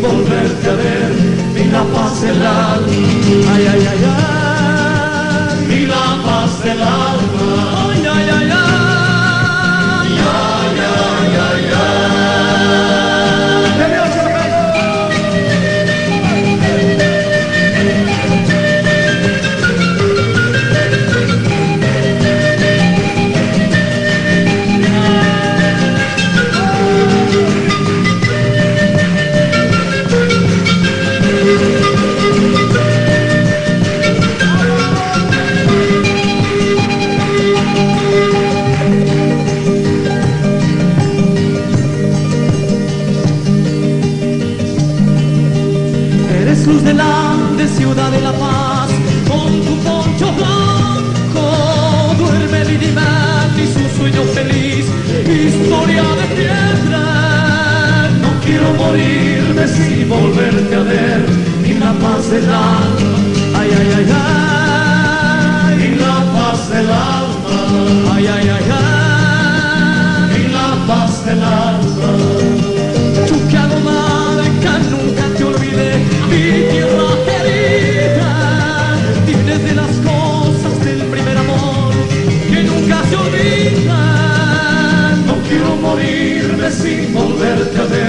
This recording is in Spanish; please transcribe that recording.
volverte a ver, ni la paz del alma, ay, ay, ay, ay, ni la paz del alma, ay, ay, ay, ay, ay, ay, ay, ay. Luz de la ciudad de La Paz, con tu poncho blanco, duerme Lili Marley su sueño feliz, historia de piedra. No quiero morirme sin volverte a ver, ni la paz del alma, ay, ay, ay, ay, ni la paz del alma, ay, ay, ay, ay, ni la paz del alma. Tú que a lo mal que nunca te olvidé, mi tierra querida, tienes de las cosas del primer amor que nunca se olvidan. No quiero morirme sin volverte a ver,